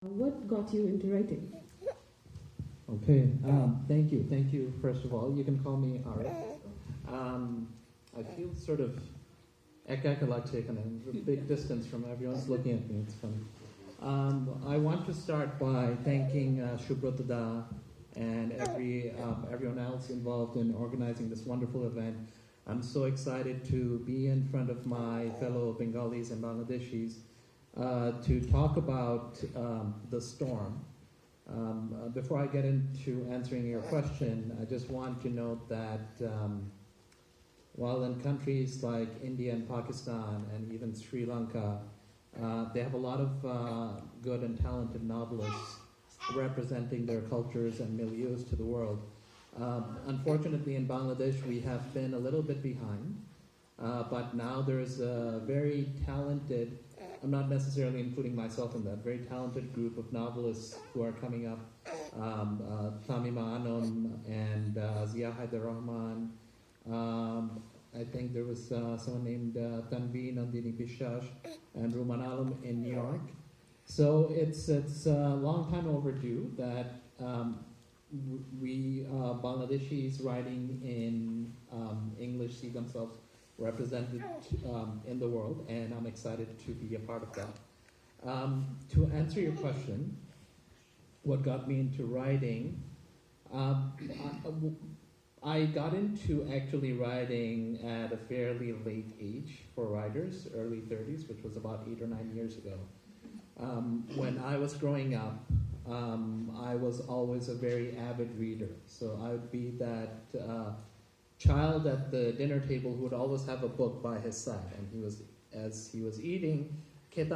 What got you into writing? Okay, thank you. Thank you, first of all. You can call me Arif. I feel sort of ekakalatik and a big distance from everyone's looking at me. It's funny. I want to start by thanking Shubhrata and everyone else involved in organizing this wonderful event. I'm so excited to be in front of my fellow Bengalis and Bangladeshis to talk about the storm. Before I get into answering your question, I just want to note that while in countries like India and Pakistan and even Sri Lanka, they have a lot of good and talented novelists representing their cultures and milieus to the world. Unfortunately, in Bangladesh, we have been a little bit behind, but now there's a very talented, I'm not necessarily including myself in that, very talented group of novelists who are coming up, Tamima Anom and Zia Haider Rahman. I think there was someone named Tanvi Nandini Bishash and Ruman Alam in New York. So it's a long time overdue that we Bangladeshis writing in English see themselves represented in the world, and I'm excited to be a part of that. To answer your question, what got me into writing, I got into actually writing at a fairly late age for writers, early 30s, which was about 8 or 9 years ago. When I was growing up, I was always a very avid reader. So I would be that child at the dinner table who would always have a book by his side, and as he was eating, I'd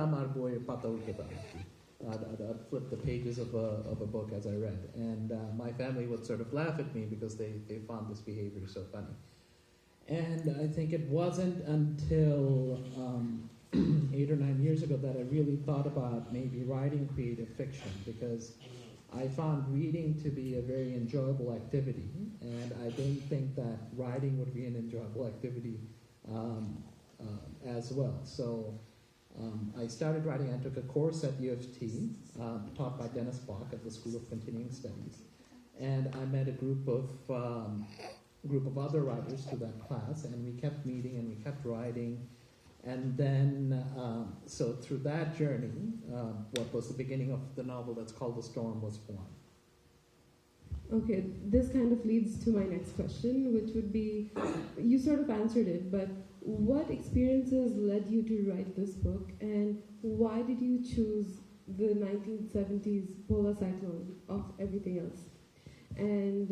flip the pages of a book as I read, and my family would sort of laugh at me because they found this behavior so funny. And I think it wasn't until 8 or 9 years ago that I really thought about maybe writing creative fiction, because I found reading to be a very enjoyable activity, and I didn't think that writing would be an enjoyable activity as well. So I started writing. I took a course at U of T, taught by Dennis Bach at the School of Continuing Studies, and I met a group of other writers to that class, and we kept meeting and we kept writing. And then, so through that journey, what was the beginning of the novel that's called The Storm was born. Okay, this kind of leads to my next question, which would be, you sort of answered it, but what experiences led you to write this book, and why did you choose the 1970s Bola cyclone of everything else? And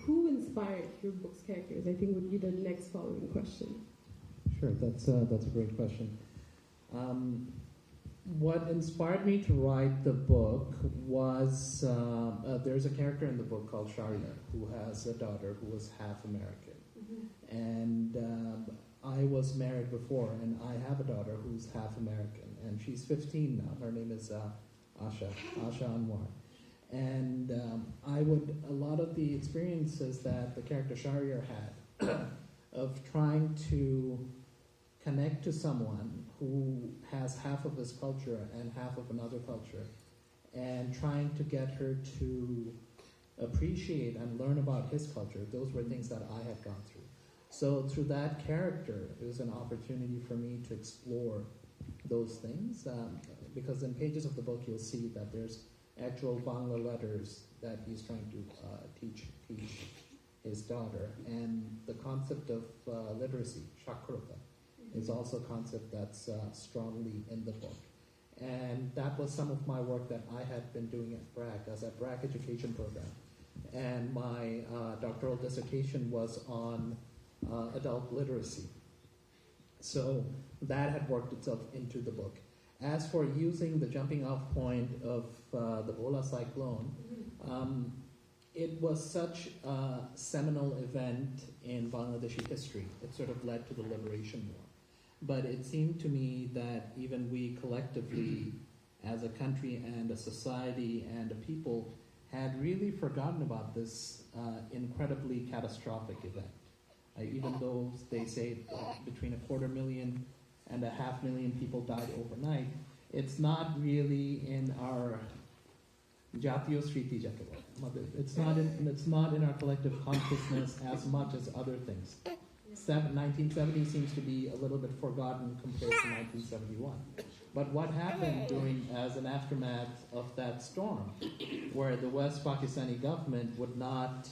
who inspired your book's characters, I think would be the next following question. Sure, that's a great question. What inspired me to write the book was there's a character in the book called Shahryar who has a daughter who was half American. Mm-hmm. And I was married before, and I have a daughter who's half American, and she's 15 now. Her name is Asha Anwar. And a lot of the experiences that the character Shahryar had of trying to connect to someone who has half of his culture and half of another culture, and trying to get her to appreciate and learn about his culture. Those were things that I had gone through. So through that character, it was an opportunity for me to explore those things, because in pages of the book you'll see that there's actual Bangla letters that he's trying to teach his daughter, and the concept of literacy, shakrata, is also a concept that's strongly in the book. And that was some of my work that I had been doing at BRAC, as a BRAC education program. And my doctoral dissertation was on adult literacy. So that had worked itself into the book. As for using the jumping off point of the Bola cyclone, it was such a seminal event in Bangladeshi history. It sort of led to the Liberation War. But it seemed to me that even we collectively, as a country and a society and a people, had really forgotten about this incredibly catastrophic event. Even though they say between 250,000 and 500,000 people died overnight, it's not really in our Jatiyo Sriti Jatawal. It's not in our collective consciousness as much as other things. 1970 seems to be a little bit forgotten compared to 1971. But what happened as an aftermath of that storm, where the West Pakistani government would not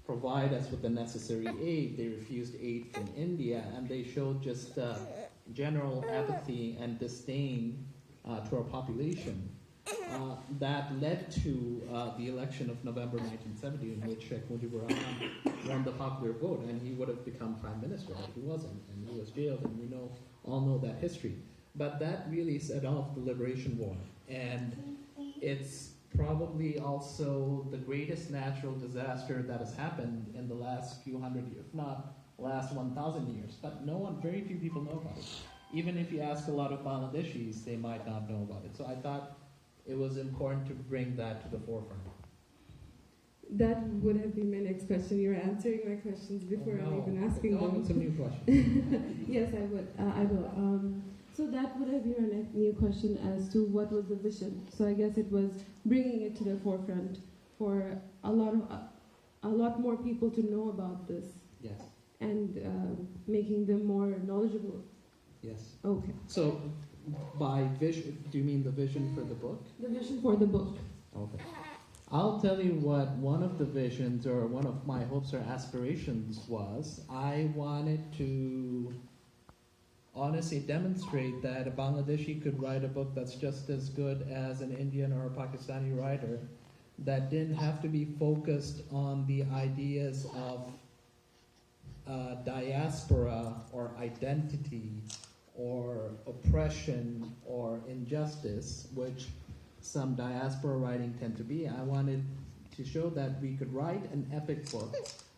provide us with the necessary aid, they refused aid from India, and they showed just general apathy and disdain to our population. That led to the election of November 1970, in which Sheikh Mujibur Rahman won the popular vote, and he would have become prime minister, but he wasn't, and he was jailed, and we all know that history. But that really set off the Liberation War, and it's probably also the greatest natural disaster that has happened in the last few hundred years, if not last 1,000 years. But very few people know about it. Even if you ask a lot of Bangladeshis, they might not know about it. So I thought it was important to bring that to the forefront. That would have been my next question. You were answering my questions before I'm even asking them. Go on with some new questions. Yes, I would. I will. So that would have been my next new question as to what was the vision. So I guess it was bringing it to the forefront for a lot more people to know about this. Yes. And making them more knowledgeable. Yes. Okay. So by vision, do you mean the vision for the book? The vision for the book. Okay. I'll tell you what one of the visions or one of my hopes or aspirations was. I wanted to honestly demonstrate that a Bangladeshi could write a book that's just as good as an Indian or a Pakistani writer, that didn't have to be focused on the ideas of diaspora or identity or oppression or injustice, which some diaspora writing tend to be. I wanted to show that we could write an epic book.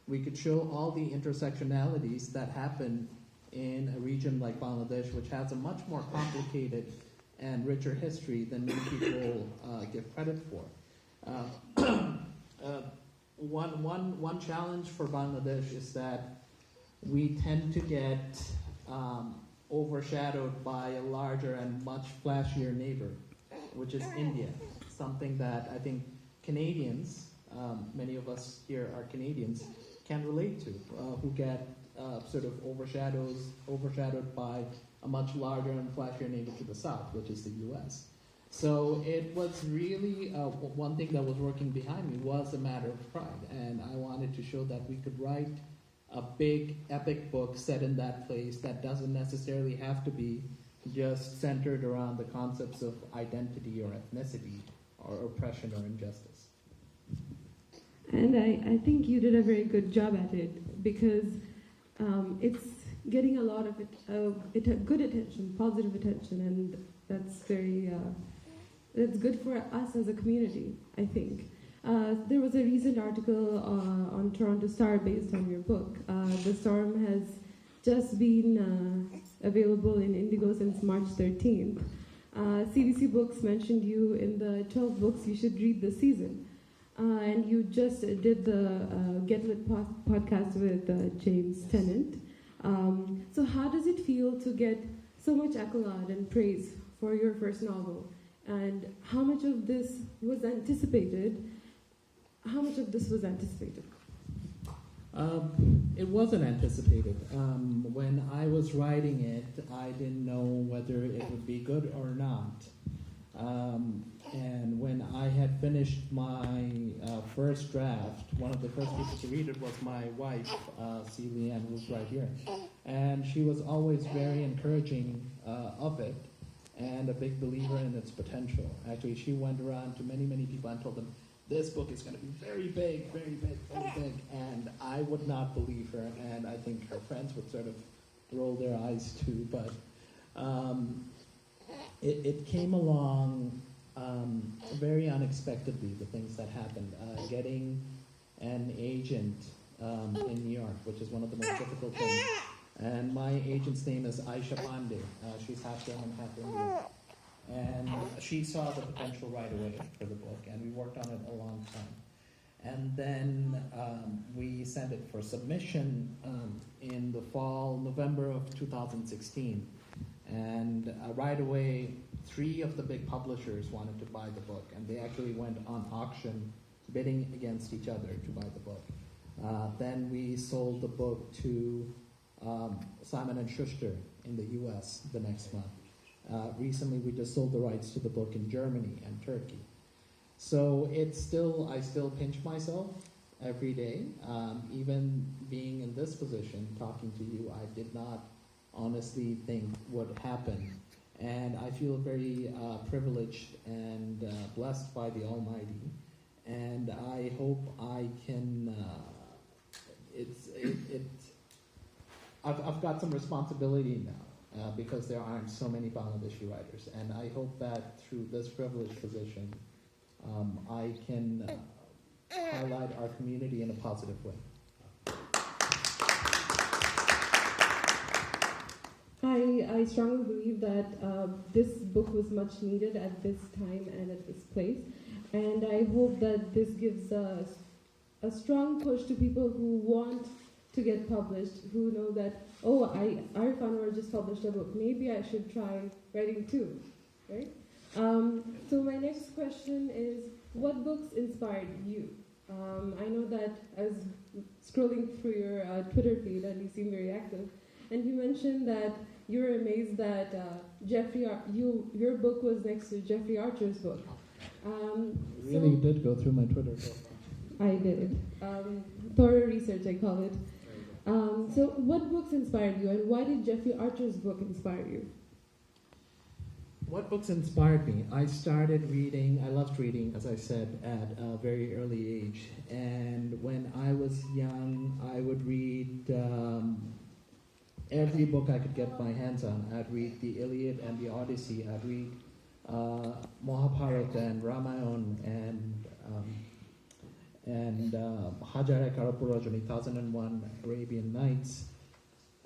We could show all the intersectionalities that happen in a region like Bangladesh, which has a much more complicated and richer history than many people give credit for. One challenge for Bangladesh is that we tend to get overshadowed by a larger and much flashier neighbor, which is India, something that I think Canadians, many of us here are Canadians, can relate to, who get sort of overshadowed by a much larger and flashier neighbor to the south, which is the U.S. So it was really one thing that was working behind me was a matter of pride, and I wanted to show that we could write a big epic book set in that place that doesn't necessarily have to be just centered around the concepts of identity or ethnicity or oppression or injustice. And I think you did a very good job at it, because it's getting a lot of good attention, positive attention, and that's that's good for us as a community, I think. There was a recent article on Toronto Star based on your book. The Storm has just been available in Indigo since March 13th. CBC Books mentioned you in the 12 books you should read this season. And you just did the Get Lit podcast with James Tennant. So how does it feel to get so much accolade and praise for your first novel? And how much of this was anticipated? It wasn't anticipated. When I was writing it, I didn't know whether it would be good or not. And when I had finished my first draft, one of the first people to read it was my wife, Celia, Ann, who's right here. And she was always very encouraging of it and a big believer in its potential. Actually, she went around to many, many people and told them, this book is going to be very big, very big, very big. And I would not believe her, and I think her friends would sort of roll their eyes too. But it came along very unexpectedly, the things that happened. Getting an agent in New York, which is one of the most difficult things. And my agent's name is Aisha Pandey. She's half German, half Indian. And she saw the potential right away for the book, and we worked on it a long time. And then we sent it for submission in the fall, November of 2016. And right away, 3 of the big publishers wanted to buy the book, and they actually went on auction bidding against each other to buy the book. Then we sold the book to Simon & Schuster in the US the next month. Recently, we just sold the rights to the book in Germany and Turkey. So I still pinch myself every day. Even being in this position, talking to you, I did not honestly think would happen. And I feel very privileged and blessed by the Almighty. And I hope I can, I've got some responsibility now because there aren't so many Bangladeshi writers. And I hope that through this privileged position, I can highlight our community in a positive way. I strongly believe that this book was much needed at this time and at this place. And I hope that this gives a strong push to people who want to get published, who know that, Arif Anwar just published a book. Maybe I should try writing too, right? So my next question is, what books inspired you? I know that as scrolling through your Twitter feed, and you seem very active, and you mentioned that you were amazed that your book was next to Jeffrey Archer's book. Really did go through my Twitter profile. I did. Thorough research, I call it. So what books inspired you, and why did Jeffrey Archer's book inspire you? What books inspired me? I loved reading, as I said, at a very early age. And when I was young, I would read every book I could get my hands on. I'd read the Iliad and the Odyssey. I'd read Mahabharata and Ramayana and Hajare Karapurajani, 1001 Arabian Nights.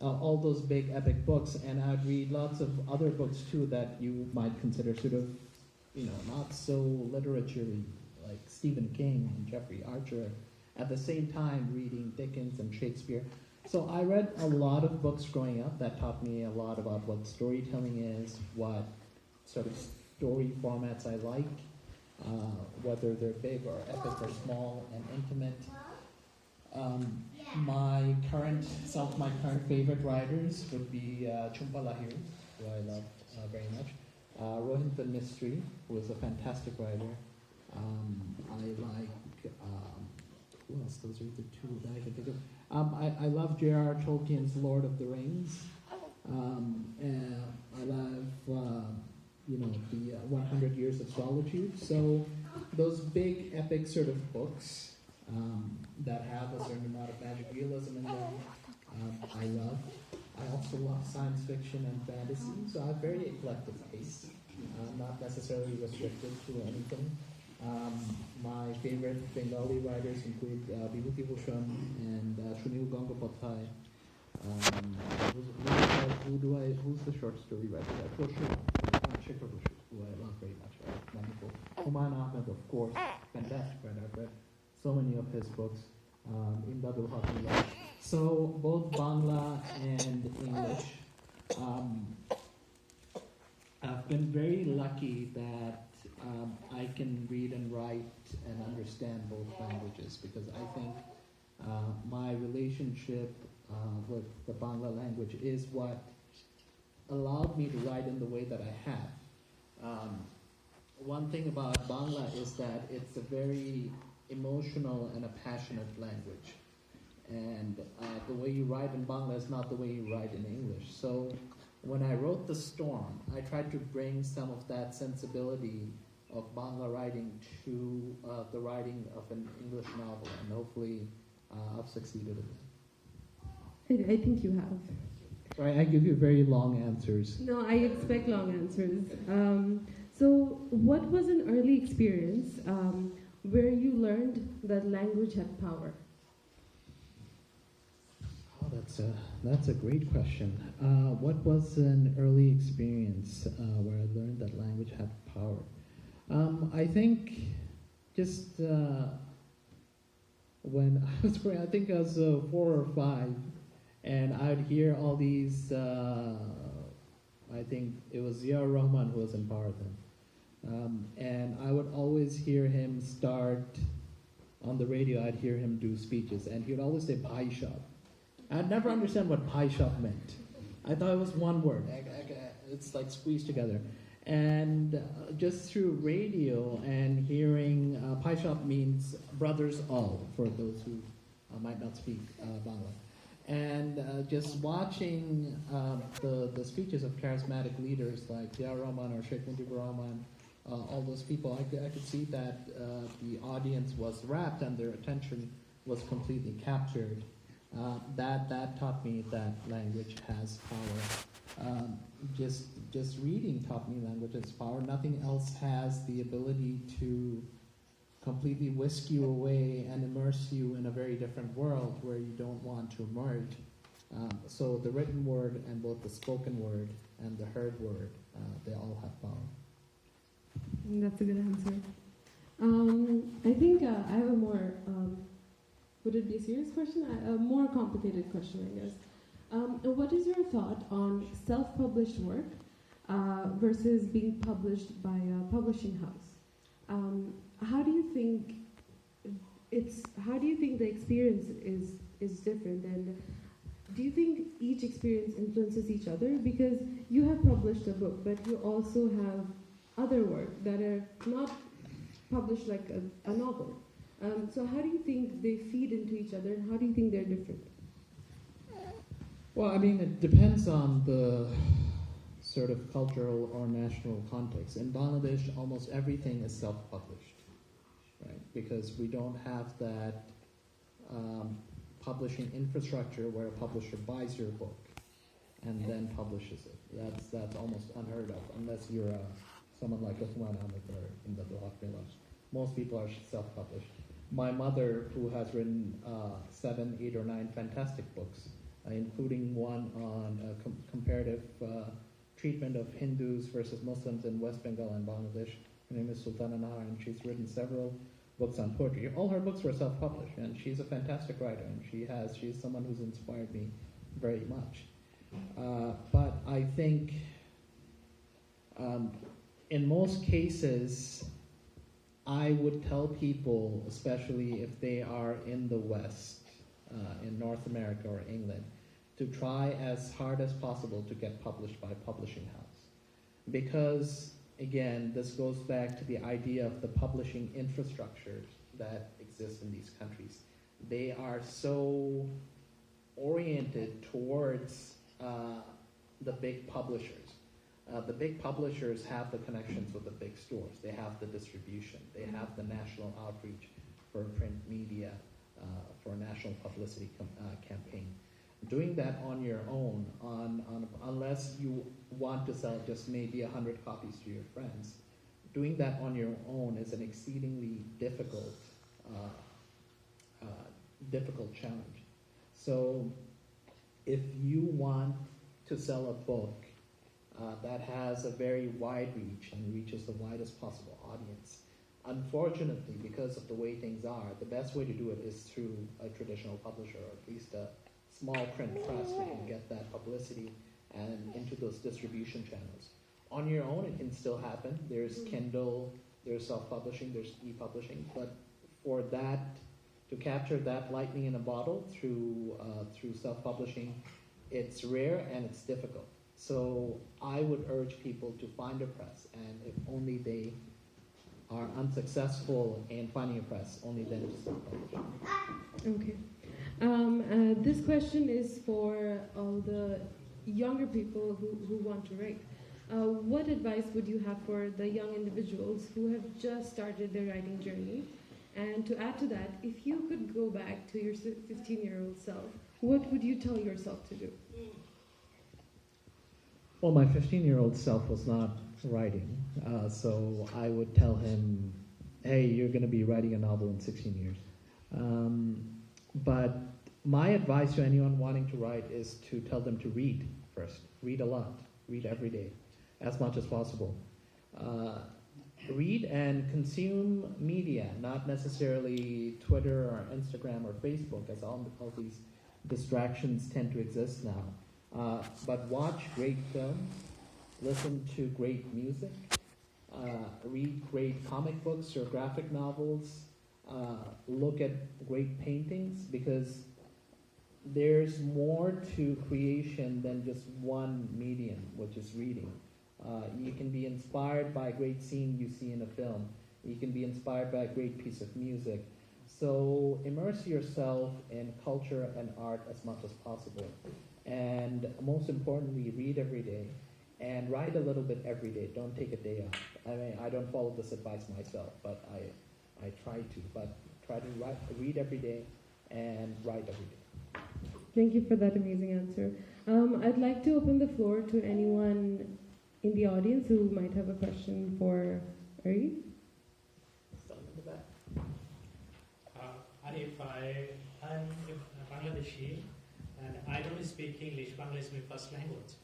All those big epic books, and I'd read lots of other books too that you might consider sort of, not so literature-y, like Stephen King and Jeffrey Archer. At the same time, reading Dickens and Shakespeare. So I read a lot of books growing up that taught me a lot about what storytelling is, what sort of story formats I like, whether they're big or epic or small and intimate. Some of my current favorite writers would be Campbell, who I love very much. Rohinthan Mistry, who is a fantastic writer. I like, who else? Those are the two that I can think of. I love J.R.R. Tolkien's Lord of the Rings. And I love, the 100 Years of Solitude. So those big epic sort of books that have a certain amount of magic realism in them, I love. I also love science fiction and fantasy, so I have very eclectic taste. Not necessarily restricted to anything. My favorite Bengali writers include Bibhuti Bhushan and Sunil Gangapathy. Who's the short story writer? Shekhar Boshu, who I love very much. Wonderful. Humayun Ahmed, of course, fantastic writer. I've read so many of his books. Imdadul Hakim. So both Bangla and English. I've been very lucky that I can read and write and understand both languages, because I think my relationship with the Bangla language is what allowed me to write in the way that I have. One thing about Bangla is that it's a very emotional and a passionate language. And the way you write in Bangla is not the way you write in English. So when I wrote The Storm, I tried to bring some of that sensibility of Bangla writing to the writing of an English novel, and hopefully I've succeeded in that. I think you have. Sorry, I give you very long answers. No, I expect long answers. So what was an early experience where you learned that language had power? Oh, that's a great question. What was an early experience where I learned that language had power? I think just when I was growing, I think I was 4 or 5, and I'd hear all these I think it was Zia Rahman who was in power then. And I would always hear him start on the radio. I'd hear him do speeches, and he would always say pie shop. I'd never understand what pie shop meant. I thought it was one word. It's like squeezed together. And just through radio and hearing, pie shop means brothers all, for those who might not speak Bangla. And just watching the speeches of charismatic leaders like Zia Rahman or Sheikh Mujibur Rahman, all those people, I could see that the audience was rapt and their attention was completely captured. That taught me that language has power. Just reading taught me language has power. Nothing else has the ability to completely whisk you away and immerse you in a very different world where you don't want to emerge. So the written word and both the spoken word and the heard word, they all have power. That's a good answer. I think I have a more, would it be a serious question? A more complicated question, I guess. What is your thought on self-published work versus being published by a publishing house? How do you think the experience is different, and do you think each experience influences each other? Because you have published a book, but you also have other work that are not published like a novel. So how do you think they feed into each other, and how do you think they're different? Well, I mean, it depends on the sort of cultural or national context. In Bangladesh, almost everything is self-published, right? Because we don't have that publishing infrastructure where a publisher buys your book and then publishes it. That's almost unheard of, unless you're someone like Uthman Ahmed or in the Block Village. Most people are self-published. My mother, who has written 7, 8, or 9 fantastic books, including one on comparative treatment of Hindus versus Muslims in West Bengal and Bangladesh. Her name is Sultana Nahar, and she's written several books on poetry. All her books were self-published, and she's a fantastic writer, and she's someone who's inspired me very much. But I think in most cases, I would tell people, especially if they are in the West, in North America or England, to try as hard as possible to get published by a publishing house. Because, again, this goes back to the idea of the publishing infrastructures that exist in these countries. They are so oriented towards the big publishers. The big publishers have the connections with the big stores. They have the distribution. They have the national outreach for print media, for a national publicity campaign. Doing that on your own, unless you want to sell just maybe 100 copies to your friends, doing that on your own is an exceedingly difficult challenge. So if you want to sell a book that has a very wide reach and reaches the widest possible audience, unfortunately, because of the way things are, the best way to do it is through a traditional publisher, or at least a small print press that can get that publicity and into those distribution channels. On your own, it can still happen. There's Kindle, there's self-publishing, there's e-publishing, but for that, to capture that lightning in a bottle through self-publishing, it's rare and it's difficult. So I would urge people to find a press, and if only they are unsuccessful in finding a press, only then to self-publish. Okay. This question is for all the younger people who want to write. What advice would you have for the young individuals who have just started their writing journey? And to add to that, if you could go back to your 15-year-old self, what would you tell yourself to do? Well, my 15-year-old self was not writing, so I would tell him, hey, you're going to be writing a novel in 16 years. But my advice to anyone wanting to write is to tell them to read first. Read a lot. Read every day, as much as possible. Read and consume media, not necessarily Twitter or Instagram or Facebook, as all these distractions tend to exist now. But watch great films, listen to great music, read great comic books or graphic novels, look at great paintings, because there's more to creation than just one medium, which is reading. You can be inspired by a great scene you see in a film. You can be inspired by a great piece of music. So immerse yourself in culture and art as much as possible. And most importantly, read every day and write a little bit every day. Don't take a day off. I mean, I don't follow this advice myself, but I try to. But try to read every day and write every day. Thank you for that amazing answer. I'd like to open the floor to anyone in the audience who might have a question for Arif. Arif, I'm Bangladeshi and I don't speak English. Bangla is my first language.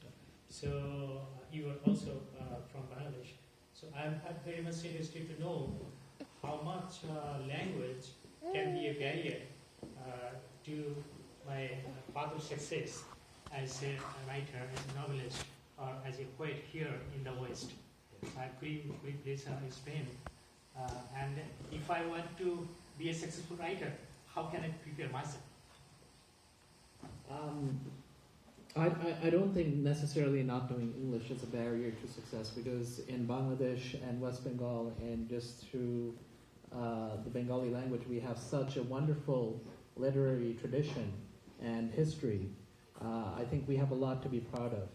So you are also from Bangladesh. So I'm very much interested to know how much language can be a barrier to my father's success as a writer, as a novelist, or as a poet here in the West. Could you please explain? And if I want to be a successful writer, how can I prepare myself? I don't think necessarily not knowing English is a barrier to success, because in Bangladesh and West Bengal and just through the Bengali language, we have such a wonderful literary tradition and history. I think we have a lot to be proud of.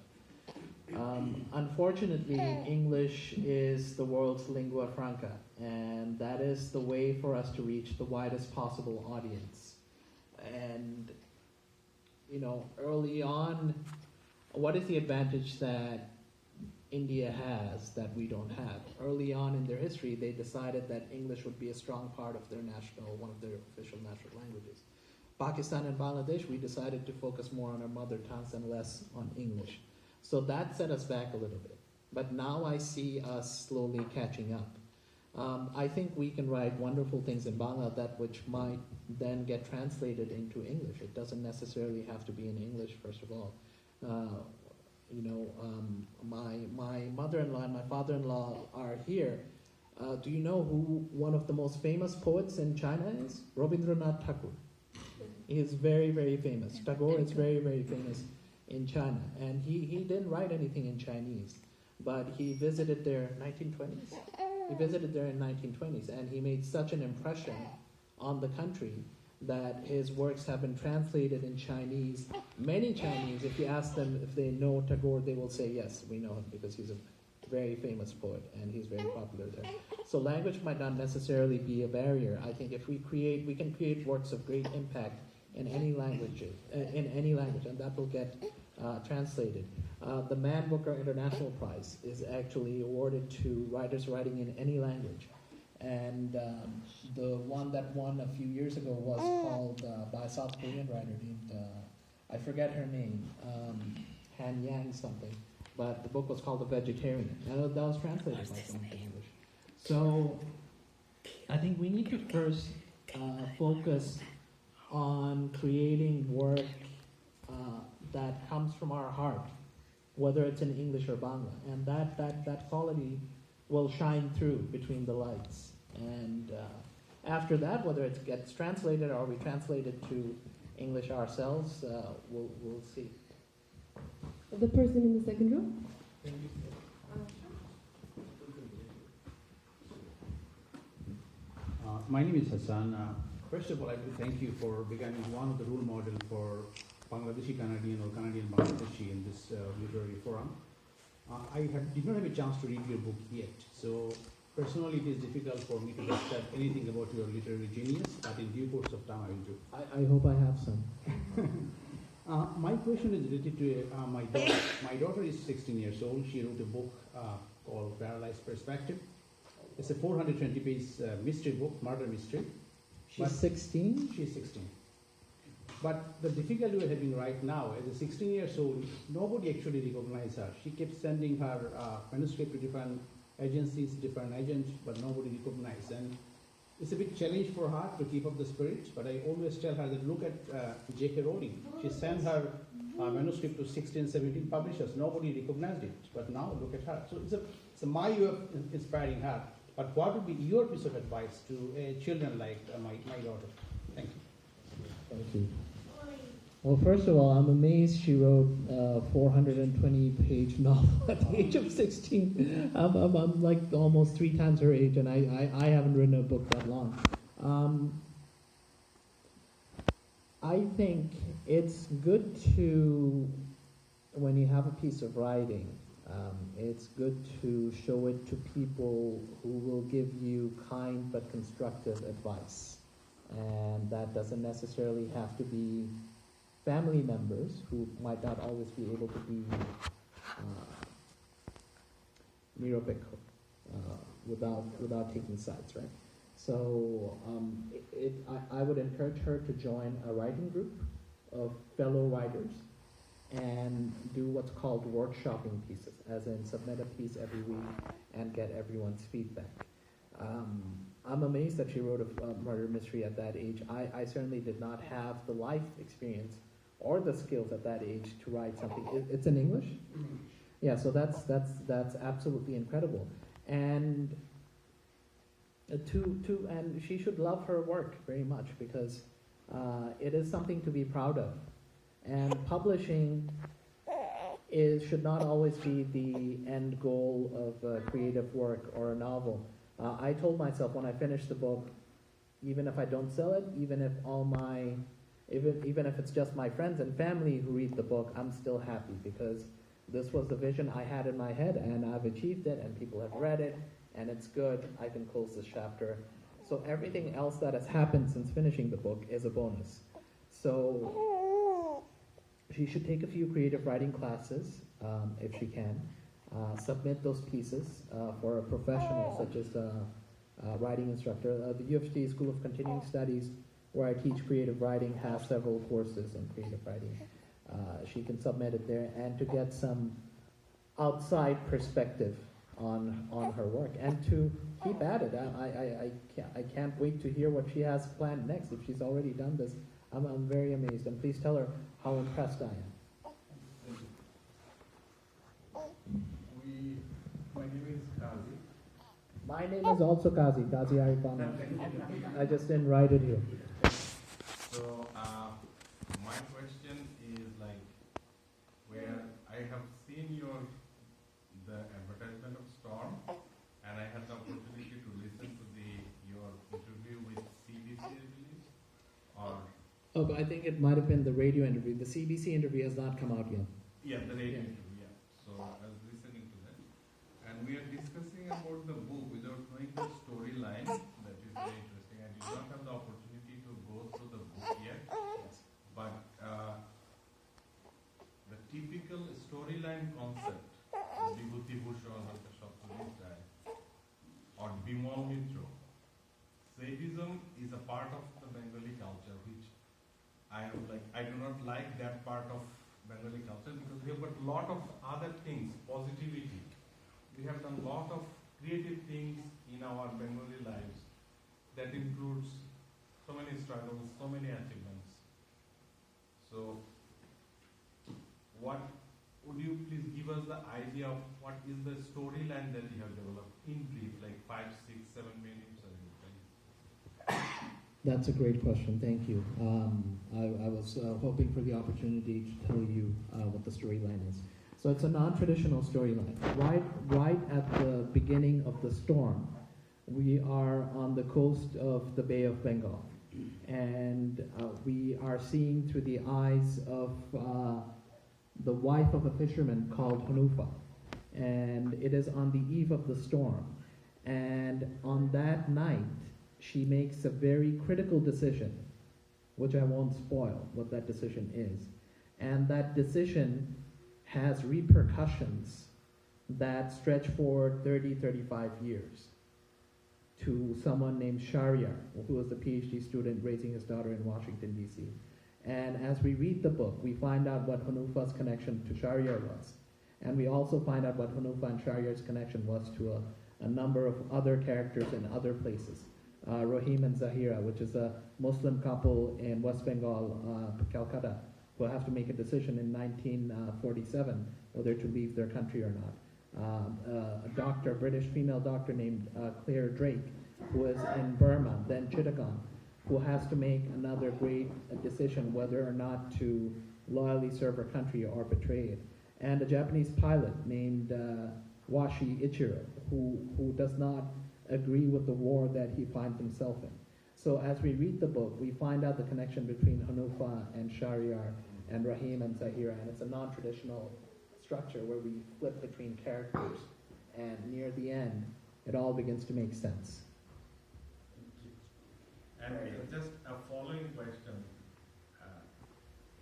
Unfortunately, English is the world's lingua franca, and that is the way for us to reach the widest possible audience. And, you know, early on, what is the advantage that India has that we don't have? Early on in their history, they decided that English would be a strong part of their one of their official national languages. Pakistan and Bangladesh, we decided to focus more on our mother tongues and less on English. So that set us back a little bit. But now I see us slowly catching up. I think we can write wonderful things in Bangla that which might then get translated into English. It doesn't necessarily have to be in English, first of all. My mother-in-law and my father-in-law are here. Do you know who one of the most famous poets in China is? Rabindranath Tagore. He is very, very famous. Tagore is very, very famous in China, and he didn't write anything in Chinese, but he visited there in 1920s. He visited there in 1920s, and he made such an impression on the country that his works have been translated in Chinese. Many Chinese, if you ask them if they know Tagore, they will say yes, we know him, because he's a very famous poet and he's very popular there. So language might not necessarily be a barrier. I think if we can create works of great impact in any language, and that will get translated. The Man Booker International Prize is actually awarded to writers writing in any language. And the one that won a few years ago was called by a South Korean writer named, I forget her name, Han Yang something, but the book was called The Vegetarian, and that was translated by someone in English. So I think we need to first focus on creating work that comes from our heart, whether it's in English or Bangla, and that quality will shine through between the lights. And after that, whether it gets translated or we translate it to English ourselves, we'll see. The person in the second row? My name is Hassan. First of all, I'd like to thank you for becoming one of the role models for Bangladeshi Canadian or Canadian Bangladeshi in this literary forum. Did not have a chance to read your book yet, so personally it is difficult for me to describe anything about your literary genius, but in due course of time I will do. I hope I have some. My question is related to my daughter. My daughter is 16 years old. She wrote a book called Paralyzed Perspective. It's a 420-page mystery book, murder mystery. She's 16? She's 16. But the difficulty we're having right now, as a 16 years old, nobody actually recognizes her. She kept sending her manuscript to different agencies, different agents, but nobody recognized. And it's a big challenge for her to keep up the spirit, but I always tell her that look at J.K. Rowling. She sent her manuscript to 16, 17 publishers. Nobody recognized it, but now look at her. So it's a my way of inspiring her. But what would be your piece of advice to children like my daughter? Thank you. Thank you. Well, first of all, I'm amazed she wrote a 420-page novel at the age of 16. I'm like almost 3 times her age, and I haven't written a book that long. I think it's good to, when you have a piece of writing, it's good to show it to people who will give you kind but constructive advice. And that doesn't necessarily have to be family members who might not always be able to be niropekho, without taking sides, right? So I would encourage her to join a writing group of fellow writers and do what's called workshopping pieces, as in submit a piece every week and get everyone's feedback. I'm amazed that she wrote a murder mystery at that age. I certainly did not have the life experience or the skills at that age to write something. It's in English? Yeah, so that's absolutely incredible. And and she should love her work very much, because it is something to be proud of. And publishing should not always be the end goal of a creative work or a novel. I told myself when I finish the book, even if I don't sell it, even if it's just my friends and family who read the book, I'm still happy, because this was the vision I had in my head, and I've achieved it, and people have read it, and it's good. I can close this chapter. So everything else that has happened since finishing the book is a bonus. So she should take a few creative writing classes, if she can. Submit those pieces for a professional, such as a writing instructor. The U of T School of Continuing Studies, where I teach creative writing, has several courses in creative writing. She can submit it there, and to get some outside perspective on her work, and to keep at it. I can't wait to hear what she has planned next. If she's already done this, I'm very amazed, and please tell her how impressed I am. My name is Kazi. My name is also Kazi Arif Anwar. I just didn't write it here. So my question is like, where I have seen the advertisement of Storm, and I had the opportunity to listen to your interview with CBC, I believe, or Oh, but I think it might have been the radio interview. The CBC interview has not come out yet. yeah, the radio interview. Yeah. So I was listening to that, and we are discussing about the book without knowing the storyline. That is very interesting. I did not have the opportunity to go through the book yet, but the typical storyline concept, Vibhuti Bhushan or the Shaptadhis Rai or Bimal Mitra, sadism is a part of the Bengali culture, which I do not like that part of Bengali culture, because we have got a lot of other things, positivity. We have done a lot of creative things in our Bengali lives that includes so many struggles, so many achievements. So, what would you please give us the idea of what is the storyline that you have developed in brief, like 5, 6, 7 minutes or anything? That's a great question. Thank you. I was hoping for the opportunity to tell you what the storyline is. So it's a non-traditional storyline. Right at the beginning of the storm, we are on the coast of the Bay of Bengal, and we are seeing through the eyes of the wife of a fisherman called Hanufa, and it is on the eve of the storm. And on that night, she makes a very critical decision, which I won't spoil what that decision is. And that decision has repercussions that stretch forward 30, 35 years to someone named Shahryar, who was a PhD student raising his daughter in Washington, D.C. And as we read the book, we find out what Hanufa's connection to Shahryar was. And we also find out what Hanufa and Shahriyar's connection was to a number of other characters in other places. Rahim and Zahira, which is a Muslim couple in West Bengal, Calcutta, who have to make a decision in 1947 whether to leave their country or not. A doctor, British female doctor named Claire Drake, who is in Burma, then Chittagong, who has to make another great decision whether or not to loyally serve her country or betray it. And a Japanese pilot named Washi Ichiro, who does not agree with the war that he finds himself in. So as we read the book, we find out the connection between Hanufa and Shahryar and Rahim and Zahira, and it's a non-traditional structure where we flip between characters, and near the end, it all begins to make sense. And just a following question.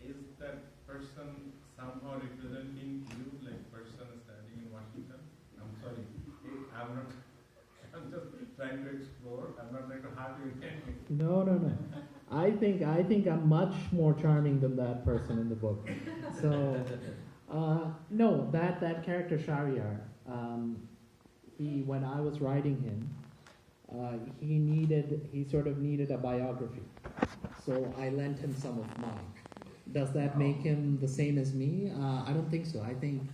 Is that person somehow representing you, like person standing in Washington? I'm sorry, I'm just trying to explore. I'm not trying to hurt you in any. No. I think I'm much more charming than that person in the book. So, no, that character Shahryar, when I was writing him, he sort of needed a biography. So I lent him some of mine. Does that make him the same as me? I don't think so. I think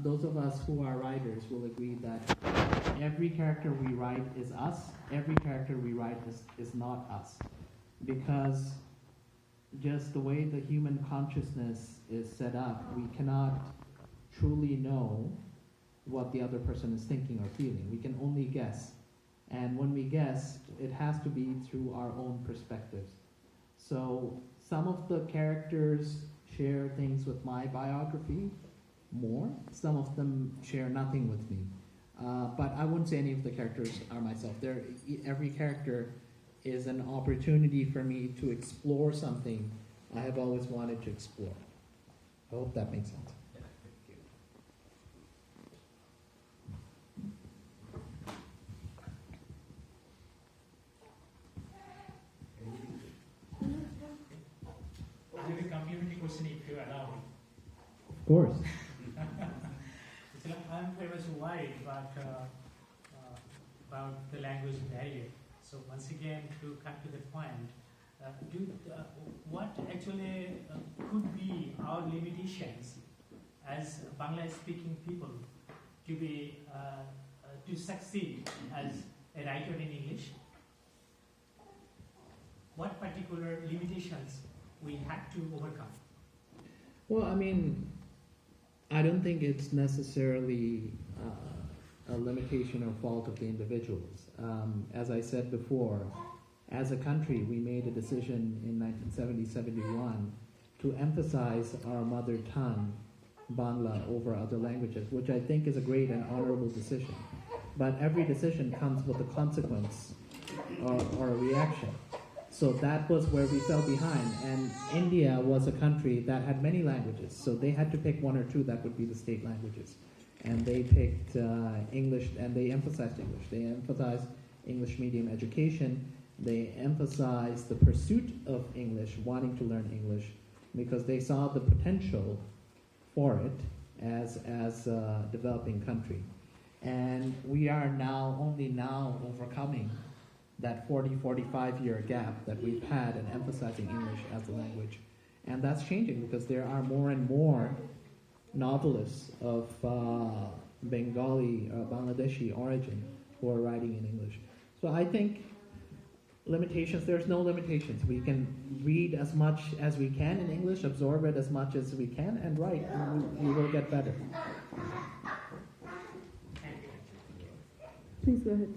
those of us who are writers will agree that every character we write is us. Every character we write is not us. Because just the way the human consciousness is set up, we cannot truly know what the other person is thinking or feeling. We can only guess. And when we guess, it has to be through our own perspectives. So some of the characters share things with my biography more. Some of them share nothing with me. But I wouldn't say any of the characters are myself. Every character is an opportunity for me to explore something I have always wanted to explore. I hope that makes sense. I have a community question if you allow me. Of course. I'm very much worried about the language barrier. So once again, to come to the point, what actually could be our limitations as Bangla-speaking people to succeed as a writer in English? What particular limitations we have to overcome? Well, I mean, I don't think it's necessarily a limitation or fault of the individuals. As I said before, as a country, we made a decision in 1970-71 to emphasize our mother tongue, Bangla, over other languages, which I think is a great and honorable decision. But every decision comes with a consequence or a reaction. So that was where we fell behind. And India was a country that had many languages, so they had to pick one or two that would be the state languages. And they picked English, and they emphasized English. They emphasized English medium education. They emphasized the pursuit of English, wanting to learn English, because they saw the potential for it as a developing country. And we are only now overcoming that 40-45 year gap that we've had in emphasizing English as a language. And that's changing because there are more and more novelists of Bengali or Bangladeshi origin who are writing in English. So I think there's no limitations. We can read as much as we can in English, absorb it as much as we can, and write, and we will get better. Please go ahead.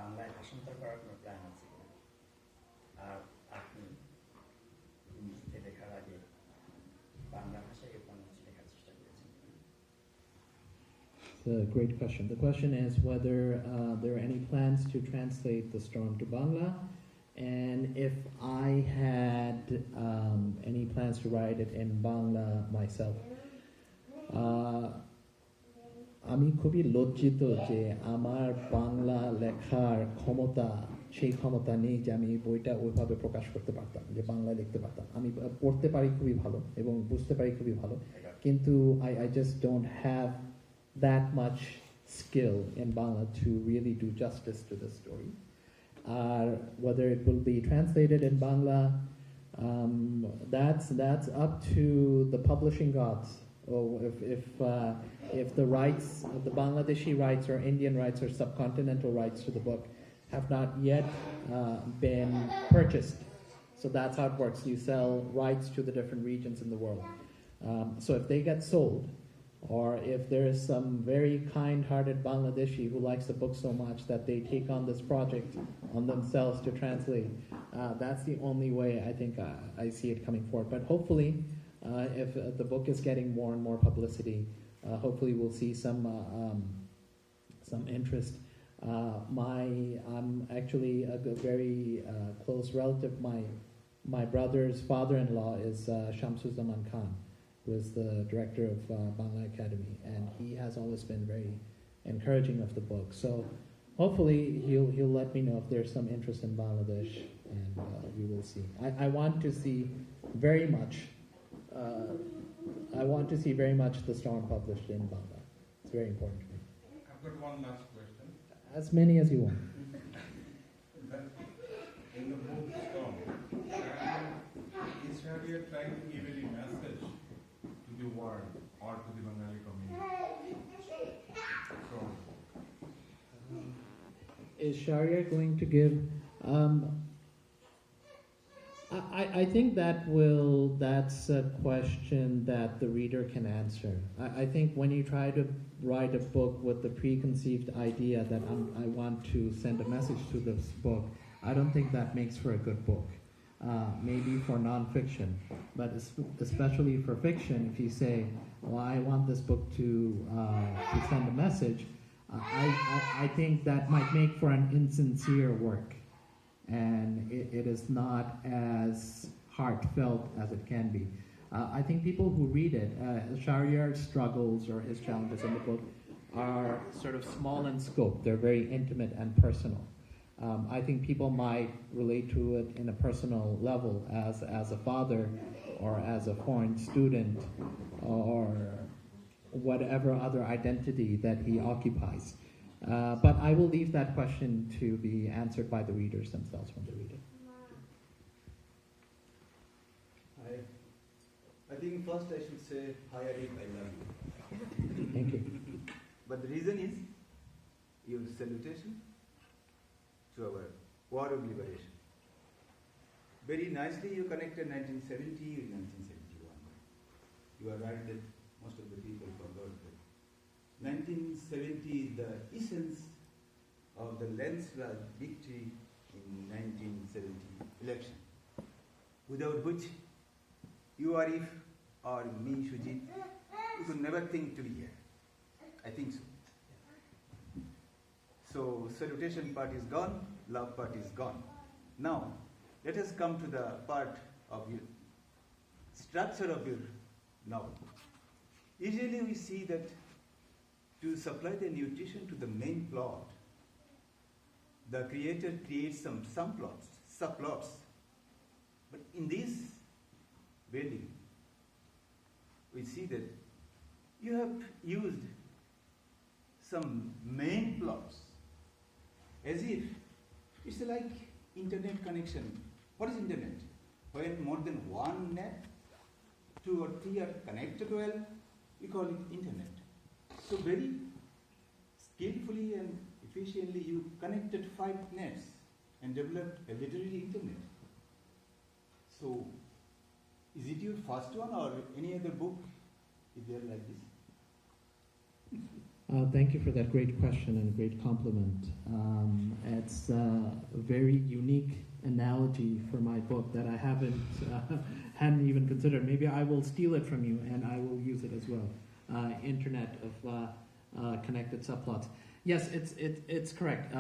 বাংলায় ভাষান্তর করার কোনো plan আছে আর আপনি ইংরেজিতে লেখার আগে বাংলা ভাষায় উপন্যাস লেখার চেষ্টা করেছেন? It's a great question. The question is whether there are any plans to translate The Storm to Bangla, and if I had any plans to write it in Bangla myself. আমি খুবই লজ্জিত যে আমার বাংলা লেখার সেই ক্ষমতা নেই যে আমি বইটা ওইভাবে প্রকাশ করতে পারতাম, যে বাংলা লিখতে পারতাম। আমি পড়তে পারি খুবই ভালো এবং বুঝতে পারি খুবই ভালো, কিন্তু I just don't have that much skill in Bangla to really do justice to the story. Whether it will be translated in Bangla, that's up to the publishing gods. Or if the rights, the Bangladeshi rights or Indian rights or subcontinental rights to the book have not yet been purchased. So that's how it works. You sell rights to the different regions in the world. So if they get sold, or if there is some very kind-hearted Bangladeshi who likes the book so much that they take on this project on themselves to translate, that's the only way I think I see it coming forward. But hopefully, if the book is getting more and more publicity, hopefully we'll see some interest. I'm actually a very close relative. My brother's father-in-law is Shamsuzzaman Khan, who is the director of Bangla Academy, and he has always been very encouraging of the book. So hopefully he'll let me know if there's some interest in Bangladesh, and we will see. I want to see very much. I want to see very much the Storm published in Bangla. It's very important to me. I've got one last question. As many as you want. In the book Storm, is Shahriar trying to give any message to the world or to the Bengali community? Is Shahriar going to give? I think that's a question that the reader can answer. I think when you try to write a book with the preconceived idea that I want to send a message to this book, I don't think that makes for a good book. Maybe for nonfiction, but especially for fiction, if you say, well, I want this book to send a message, I think that might make for an insincere work. And it is not as heartfelt as it can be. I think people who read it, Shahriar's struggles or his challenges in the book are sort of small in scope. They're very intimate and personal. I think people might relate to it in a personal level as a father or as a foreign student or whatever other identity that he occupies. But I will leave that question to be answered by the readers themselves when they read it. I think first I should say, hi Arif, I love you. Thank you. But the reason is your salutation to our war of liberation. Very nicely you connected 1970 with 1971. You are right that most of the people forgot that 1970 is the essence of the landslide victory in 1970 election, without which you, Arif, or me, Shujit, we could never think to be here. I think so. So salutation part is gone, love part is gone. Now, let us come to the part of your structure of your novel. Usually we see that to supply the nutrition to the main plot, the creator creates some plots, subplots. But in this building, we see that you have used some main plots as if it's like internet connection. What is internet? When more than one net, 2 or 3 are connected well, we call it internet. So very skillfully and efficiently you connected 5 nets and developed a literary internet. So is it your first one or any other book is there like this? Thank you for that great question and great compliment. It's a very unique analogy for my book that I hadn't even considered. Maybe I will steal it from you and I will use it as well. Internet of connected subplots. Yes, it's correct.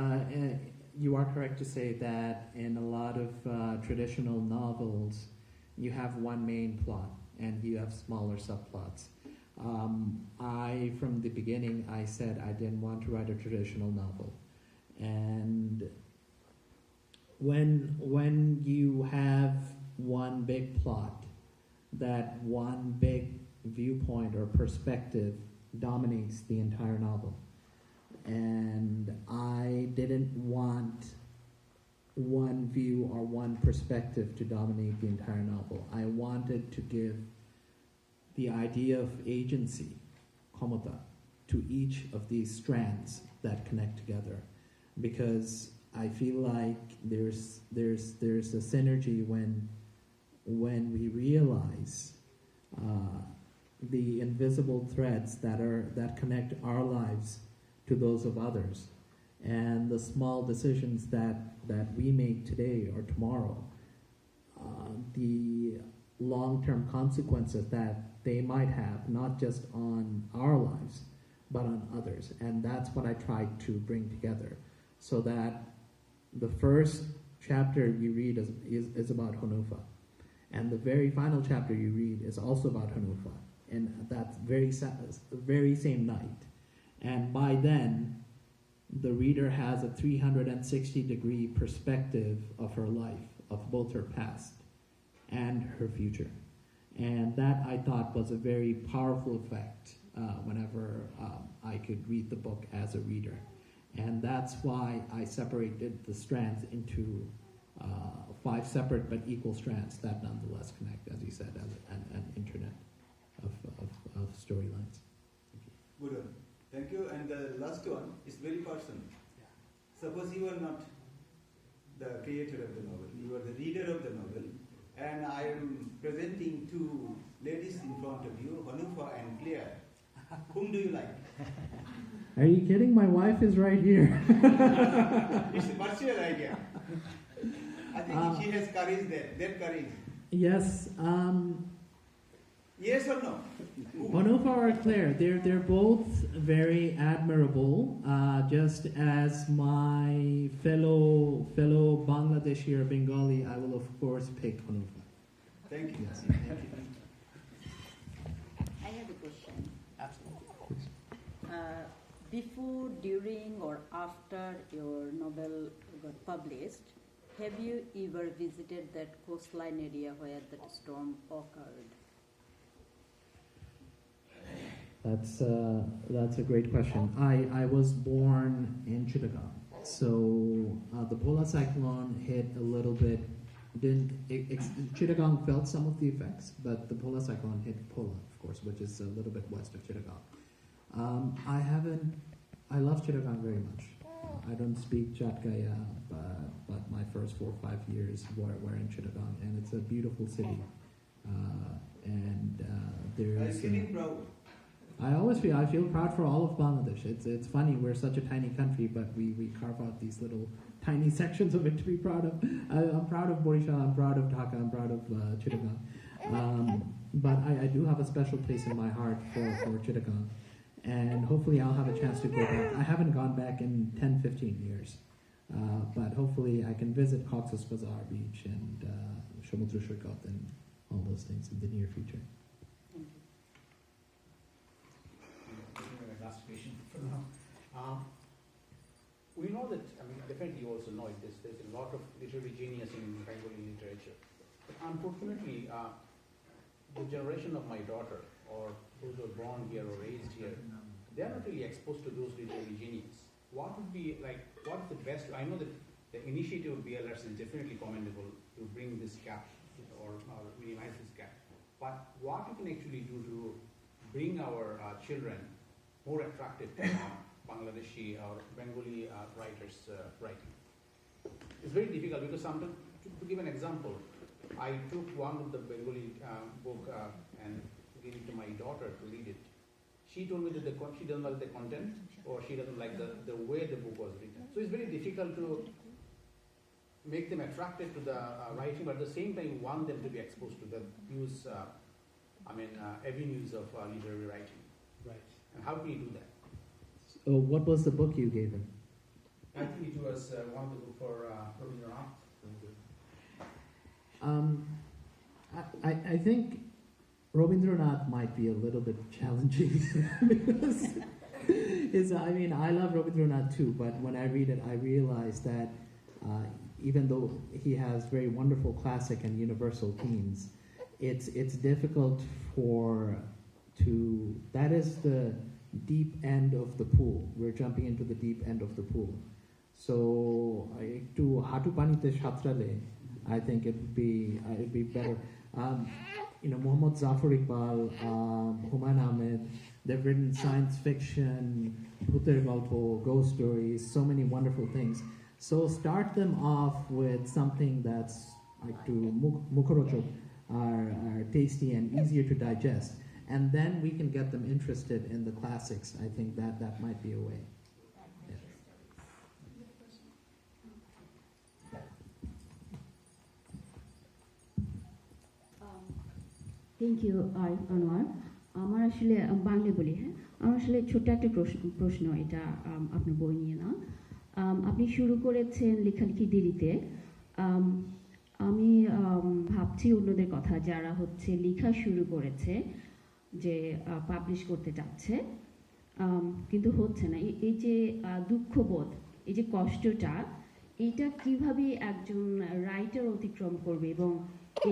You are correct to say that in a lot of traditional novels, you have one main plot and you have smaller subplots. From the beginning, I said I didn't want to write a traditional novel. And when you have one big plot, that one big viewpoint or perspective dominates the entire novel. and I didn't want one view or one perspective to dominate the entire novel. I wanted to give the idea of agency, komata, to each of these strands that connect together, because I feel like there's a synergy when we realize the invisible threads that connect our lives to those of others, and the small decisions that we make today or tomorrow, the long-term consequences that they might have, not just on our lives, but on others. And that's what I tried to bring together, so that the first chapter you read is about Hanufa, and the very final chapter you read is also about Hanufa, and that very same night. And by then, the reader has a 360-degree perspective of her life, of both her past and her future. And that, I thought, was a very powerful effect whenever I could read the book as a reader. And that's why I separated the strands into 5 separate but equal strands that nonetheless connect, as you said, as an internet of storylines. Good one. Thank you. And the last one is very personal. Suppose you are not the creator of the novel, you are the reader of the novel, and I am presenting 2 ladies in front of you, Hanufa and Claire. Whom do you like? Are you kidding? My wife is right here. It's a virtual idea. I think she has courage there, their courage. Yes. Yes or no? Hanufa or Claire, they're both very admirable. Just as my fellow Bangladeshi or Bengali, I will of course pick Hanufa. Thank you. Yes. I have a question. Absolutely. Before, during, or after your novel got published, have you ever visited that coastline area where that storm occurred? That's a great question. I was born in Chittagong, so the Pola cyclone hit a little bit. Chittagong felt some of the effects, but the Pola cyclone hit Pola, of course, which is a little bit west of Chittagong. I love Chittagong very much. I don't speak Chatkaya, but my first 4 or 5 years were in Chittagong, and it's a beautiful city. There's. Are you feeling proud? I feel proud for all of Bangladesh. It's funny, we're such a tiny country, but we carve out these little tiny sections of it to be proud of. I'm proud of Borishal, I'm proud of Dhaka, I'm proud of Chittagong. But I do have a special place in my heart for Chittagong. And hopefully I'll have a chance to go back. I haven't gone back in 10-15 years. But hopefully I can visit Cox's Bazar Beach and Samudra Shirkat and all those things in the near future. Last question for now. We know that, definitely you also know it, there's a lot of literary genius in Bengali literature. But unfortunately, the generation of my daughter, or those who are born here or raised here, they are not really exposed to those literary genius. What would be, what's the best, I know that the initiative of BLRC is definitely commendable to bring this gap, or minimize this gap. But what you can actually do to bring our children more attractive to Bangladeshi or Bengali writers' writing. It's very difficult because sometimes, to give an example, I took one of the Bengali book and gave it to my daughter to read it. She told me that she doesn't like the content, or she doesn't like the way the book was written. So it's very difficult to make them attracted to the writing, but at the same time you want them to be exposed to the views, avenues of literary writing. Right. And how can you do that? So what was the book you gave him? I think it was one of the book for Rabindranath. I think Rabindranath might be a little bit challenging because I love Rabindranath too, but when I read it, I realize that even though he has very wonderful classic and universal themes, it's difficult that is the deep end of the pool. We're jumping into the deep end of the pool. So একটু হাঁটু পানিতে সাঁতরালে I think it'd be better. Mohammad Zafar Iqbal, Humayun Ahmed, they've written science fiction, bhuter golpo, ghost stories, so many wonderful things. So start them off with something that's like to mukhorochok, are tasty and easier to digest, and then we can get them interested in the classics. I think that might be a way. Thank you Arif Anwar. আমার আসলে বাংলা বলি, হ্যাঁ, আমার আসলে ছোট্ট একটা প্রশ্ন, এটা আপনার বই নিয়ে না। আপনি শুরু করেছেন লেখালেখি দেরিতে। আমি ভাবছি অন্যদের কথা যারা হচ্ছে লেখা শুরু করেছে, যে পাবলিশ করতে চাচ্ছে কিন্তু হচ্ছে না, এই যে দুঃখবোধ, এই যে কষ্টটা, এইটা কিভাবে একজন রাইটার অতিক্রম করবে এবং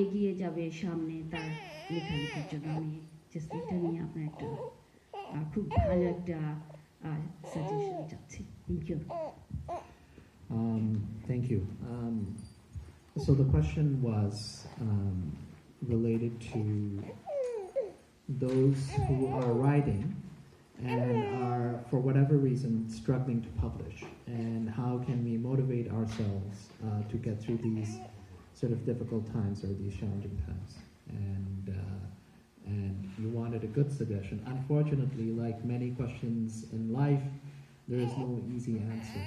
এগিয়ে যাবে সামনে তার লেখালেখির জন্য? আমি জাস্ট এটা নিয়ে আপনার একটা খুব ভালো একটা সাজেশন চাচ্ছি। Thank you. Thank you. So the question was related to those who are writing and are, for whatever reason, struggling to publish, and how can we motivate ourselves to get through these sort of difficult times or these challenging times. And you wanted a good suggestion. Unfortunately, like many questions in life, there is no easy answer.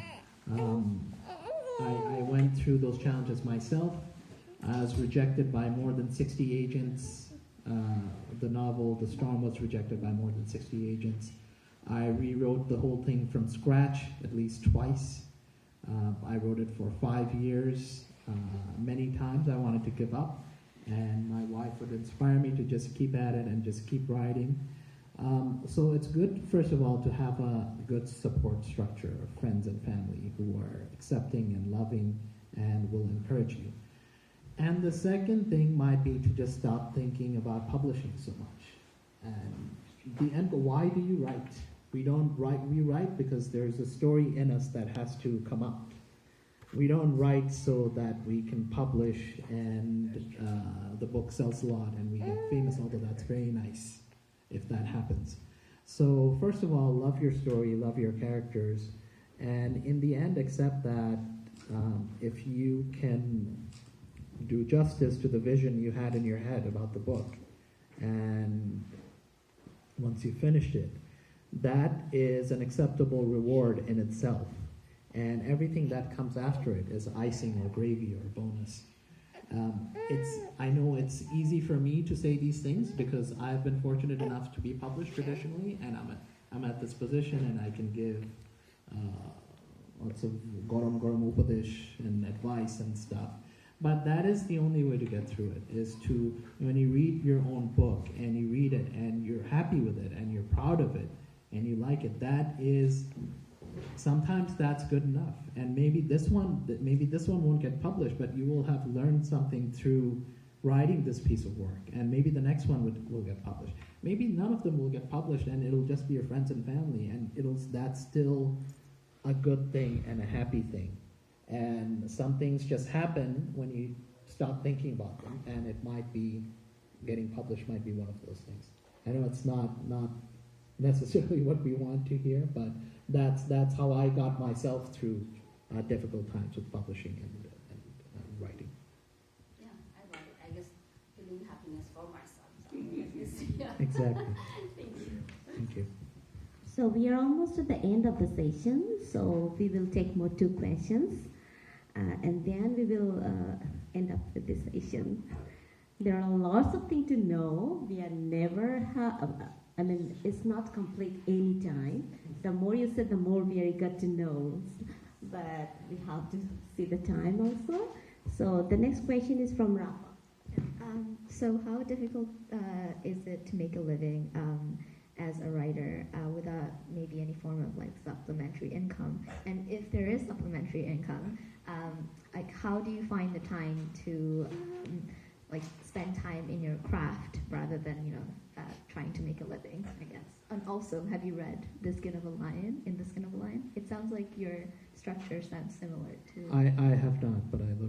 I went through those challenges myself. I was rejected by more than 60 agents. The novel, The Storm, was rejected by more than 60 agents. I rewrote the whole thing from scratch at least twice. I wrote it for 5 years. Many times I wanted to give up, and my wife would inspire me to just keep at it and just keep writing. So it's good, first of all, to have a good support structure of friends and family who are accepting and loving and will encourage you. And the second thing might be to just stop thinking about publishing so much. And the end, why do you write? We write because there's a story in us that has to come out. We don't write so that we can publish and the book sells a lot and we get famous, although that's very nice if that happens. So first of all, love your story, love your characters, and in the end accept that if you can do justice to the vision you had in your head about the book, and once you finished it, that is an acceptable reward in itself. And everything that comes after it is icing or gravy or bonus. I know it's easy for me to say these things because I've been fortunate enough to be published traditionally, and I'm at this position, and I can give lots of gorom upadesh and advice and stuff. But that is the only way to get through it, is to, when you read your own book and you read it and you're happy with it and you're proud of it and you like it, sometimes that's good enough. And maybe this one won't get published, but you will have learned something through writing this piece of work, and maybe the next one will get published. Maybe none of them will get published, and it'll just be your friends and family, and that's still a good thing and a happy thing. And some things just happen when you stop thinking about them, and it might be getting published might be one of those things. I know it's not necessarily what we want to hear, but that's how I got myself through difficult times with publishing and writing. Yeah, I got it. I guess feeling happiness for myself. Exactly. Thank you. Thank you. So we are almost at the end of the session, so we will take more 2 questions, and then we will end up with this session. There are lots of things to know. We are never it's not complete any time. The more you say, the more we are eager to know. But we have to see the time also. So the next question is from Rafa. So how difficult is it to make a living as a writer without maybe any form of like supplementary income? And if there is supplementary income, like how do you find the time to like spend time in your craft rather than trying to make a living, I guess, also, have you read The Skin of a Lion, In the Skin of a Lion? It sounds like your structure sounds similar to... I have not, but I'll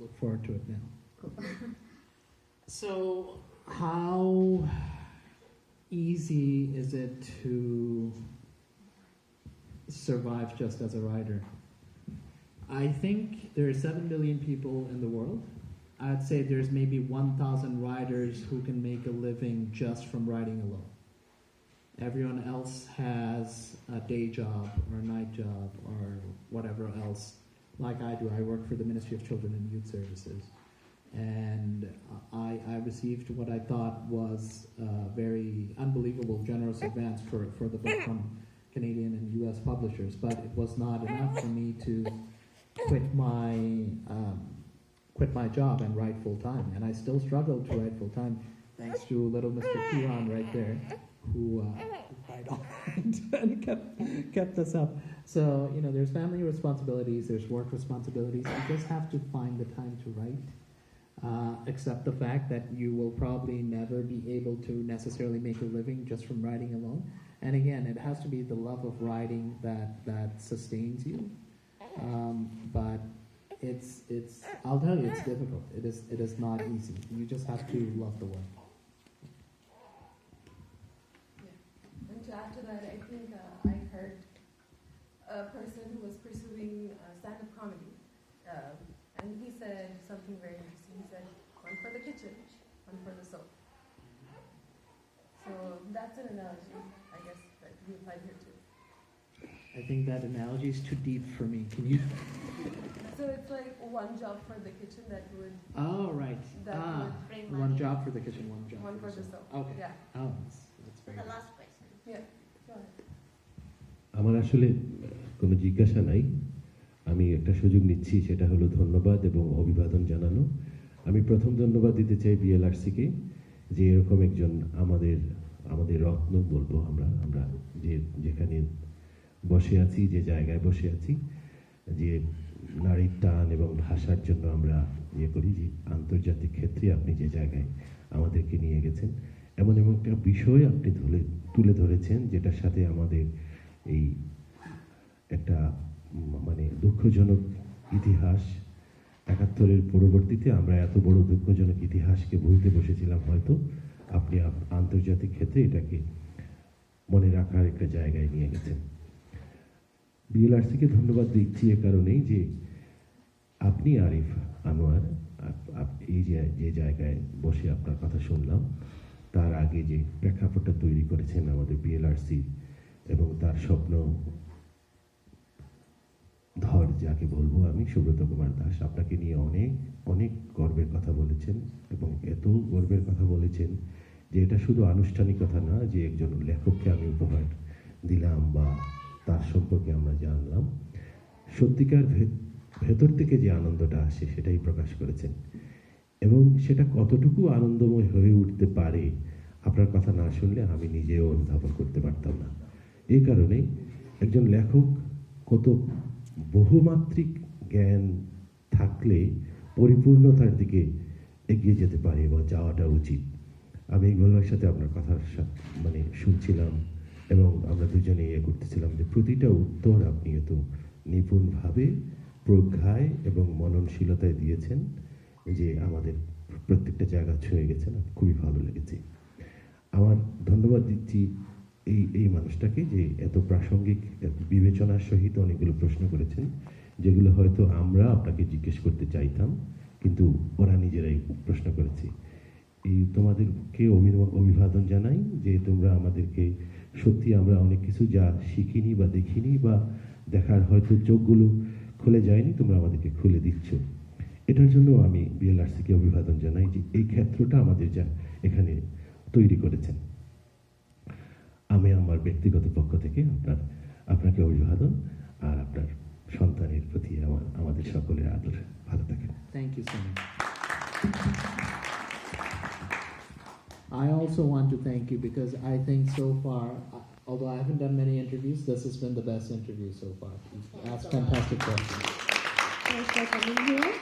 look forward to it now. Cool. So, how easy is it to survive just as a writer? I think there are 7 billion people in the world. I'd say there's maybe 1,000 writers who can make a living just from writing alone. Everyone else has a day job or a night job or whatever else. Like I do, I work for the Ministry of Children and Youth Services. And I received what I thought was a very unbelievable generous advance for the book from Canadian and US publishers, but it was not enough for me to quit my job and write full time. And I still struggle to write full time, thanks to little Mr. Kiran right there, who cried all night and kept us up. So, there's family responsibilities, there's work responsibilities. You just have to find the time to write. Accept the fact that you will probably never be able to necessarily make a living just from writing alone. And again, it has to be the love of writing that sustains you. But I'll tell you, it's difficult. It is not easy. You just have to love the work. Yeah. And to add to that, I think I heard a person who was pursuing stand-up comedy, and he said something very interesting. He said, one for the kitchen, one for the soul. So that's an analogy, I guess, that we applied here too. I think that analogy is too deep for me. Can you? So it's like one job for the kitchen that would... Oh, right. That would bring money. One job for the kitchen, one job One for the soul. Okay. Yeah. Oh, that's very The good. last question. Yeah, go ahead. আমার আসলে কোনো জিজ্ঞাসা নাই, আমি একটা সুযোগ নিচ্ছি, সেটা হলো ধন্যবাদ এবং অভিবাদন জানানো। আমি প্রথম ধন্যবাদ দিতে চাই BLRC-কে, যে এরকম একজন আমাদের রত্ন বলবো আমরা যেখানে বসে আছি, যে জায়গায় বসে আছি, যে নারীর টান এবং ভাষার জন্য আমরা করি, যে আন্তর্জাতিক ক্ষেত্রে আপনি যে জায়গায় আমাদেরকে নিয়ে গেছেন, এমন একটা বিষয় আপনি তুলে ধরেছেন যেটার সাথে আমাদের এই একটা দুঃখজনক ইতিহাস, ৭১-এর পরবর্তীতে আমরা এত বড় দুঃখজনক ইতিহাসকে ভুলতে বসেছিলাম হয়তো। আপনি আন্তর্জাতিক ক্ষেত্রে এটাকে মনে রাখার একটা জায়গায় নিয়ে গেছেন। BLRC-কে ধন্যবাদ দিচ্ছি এ কারণেই যে আপনি আরিফ আনোয়ার এই যে জায়গায় বসে আপনার কথা শুনলাম, তার আগে যে প্রেক্ষাপটটা তৈরি করেছেন আমাদের BLRC এবং তার স্বপ্ন ধর যাকে বলবো আমি, সুব্রত কুমার দাস, আপনাকে নিয়ে অনেক গর্বের কথা বলেছেন এবং এত গর্বের কথা বলেছেন যে এটা শুধু আনুষ্ঠানিকতা না যে একজন লেখককে আমি উপহার দিলাম বা তার সম্পর্কে আমরা জানলাম, সত্যিকার ভেতর থেকে যে আনন্দটা আসে সেটাই প্রকাশ করেছেন। এবং সেটা কতটুকু আনন্দময় হয়ে উঠতে পারে আপনার কথা না শুনলে আমি নিজেও অনুধাবন করতে পারতাম না। এই কারণে একজন লেখক কত বহুমাত্রিক জ্ঞান থাকলে পরিপূর্ণতার দিকে এগিয়ে যেতে পারে এবং যাওয়াটা উচিত। আমি ইকবালের সাথে আপনার কথা শুনছিলাম এবং আমরা দুজনে করতেছিলাম যে প্রতিটা উত্তর আপনি এত নিপুণভাবে প্রজ্ঞায় এবং মননশীলতায় দিয়েছেন যে আমাদের প্রত্যেকটা জায়গা ছুঁয়ে গেছেন। খুবই ভালো লেগেছে। আমার ধন্যবাদ দিচ্ছি এই মানুষটাকে যে এত প্রাসঙ্গিক বিবেচনার সহিত অনেকগুলো প্রশ্ন করেছেন যেগুলো হয়তো আমরা আপনাকে জিজ্ঞেস করতে চাইতাম কিন্তু ওরা নিজেরাই প্রশ্ন করেছে। তোমাদেরকে অভিবাদন জানাই যে তোমরা আমাদেরকে সত্যি আমরা অনেক কিছু যা শিখিনি বা দেখিনি বা দেখার হয়তো চোখগুলো খুলে যায়নি, তোমরা আমাদেরকে খুলে দিচ্ছ। এটার জন্য আমি BLRC-কে অভিবাদন জানাই যে এই ক্ষেত্রটা আমাদের যা এখানে তৈরি করেছেন। আমি আমার ব্যক্তিগত পক্ষ থেকে আপনাকে অভিবাদন আর আপনার সন্তানের প্রতি আমাদের সকলের আদর। ভালো থাকেন। Thank you so much. I also want to thank you because I think so far, although I haven't done many interviews, this has been the best interview so far. You've asked fantastic questions. Thanks for coming here.